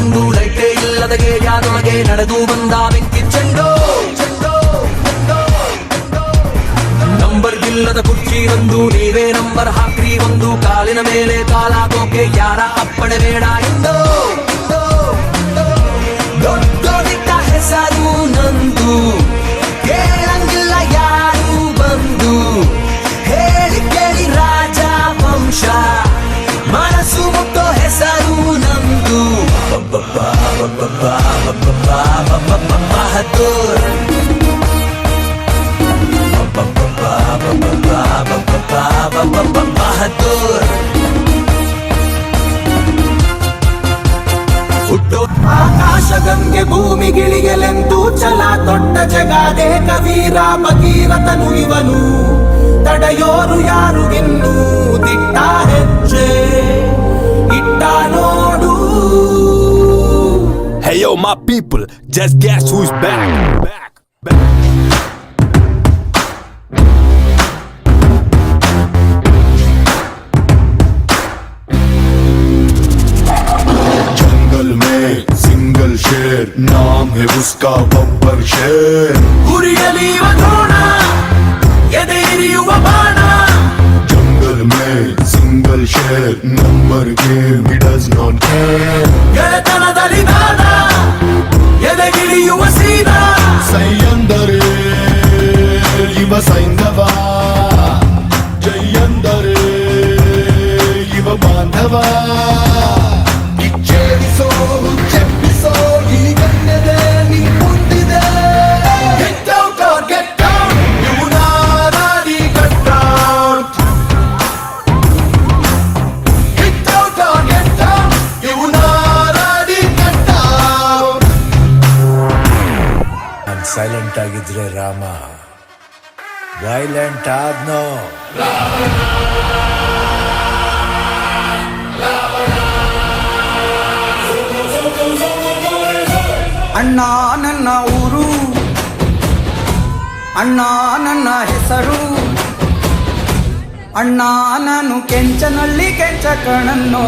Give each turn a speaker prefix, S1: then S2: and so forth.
S1: ಬಂದು ಲೈಟೇ ಇಲ್ಲದ ಗೇಯಾದೊಳಗೆ ನಡೆದು ಬಂದ ಬೆಂಕಿ ಚೆಂಡೋ ನಂಬರ್ ಇಲ್ಲದ ಕುರ್ಚಿ ಒಂದು ನೀವೇ ನಂಬರ್ ಹಾಕ್ರಿ ಒಂದು ಕಾಲಿನ ಮೇಲೆ ಕಾಲಾಗೋಕೆ ಯಾರ ಅಪ್ಪಣೆ ಬೇಡ ಎಂದು ದೊಡ್ಡ ಹೆಸರು ನಂದು ಕೇಳಂಗಿಲ್ಲ ಯಾರು ಬಂದು ಹೇಳಿ ಕೇಳಿ ರಾಜ ವಂಶ ಮನಸ್ಸು ಮುಟ್ಟೋ ಹೆಸರು ನಂದು ಬಹದ್ದೂರ್ ಬಹದ್ದೂರ್ ಹುಟ್ಟೋ ಆಕಾಶ ಗಂಗೆ ಭೂಮಿಗಿಳಿಯಲೆಂದು ಛಲ ದೊಡ್ಡ ಜಗಾದೆ ಕವೀರ ಭಗೀರಥನು ಇವನು ತಡೆಯೋರು ಯಾರು ಇನ್ನು ದಿಟ್ಟ ಹೆಜ್ಜೆ ಇಟ್ಟ ನೋಡು.
S2: Hey yo my people, just guess who's back.
S3: जंगल में सिंगल शेर नाम है उसका बब्बर शेर.
S1: ಉರಿಯಲಿವ ದ್ರೋಣ ಎದೆಯಿರಿಯುವ ಬಾಣ
S3: जंगल में सिंगल शेर number game he does not care.
S1: ಗೆಳೆತನದಲ್ಲಿ ದಾನ ಎದೆಗಿಳಿಯುವ ಸೀದಾ
S3: ಸೈಯಂದರೆ ಇವ ಸೈಂಧವ ಜೈಯಂದರೆ ಇವ ಬಾಂಧವ ಕಿಚ್ಚೇರಿಸೋ ಚೆಪ್ಪಿಸೋ ಈ ಗಣ್ಯದೆ ನೀ ಮುಂದಿದೆ. Get out or get out, ಇವು ನಾರಾಡಿ get out. Get out or get out, ಇವು ನಾರಾಡಿ get out.
S4: ಸೈಲೆಂಟ್ ಆಗಿದ್ರೆ ರಾಮ, ವೈಲೆಂಟ್ ಆದ್ನೋ
S5: ಅಣ್ಣ ನನ್ನ ಊರು, ಅಣ್ಣ ನನ್ನ ಹೆಸರು, ಅಣ್ಣ ನಾನು ಕೆಂಚನಳ್ಳಿ ಕೆಂಚ ಕಣನ್ನೋ.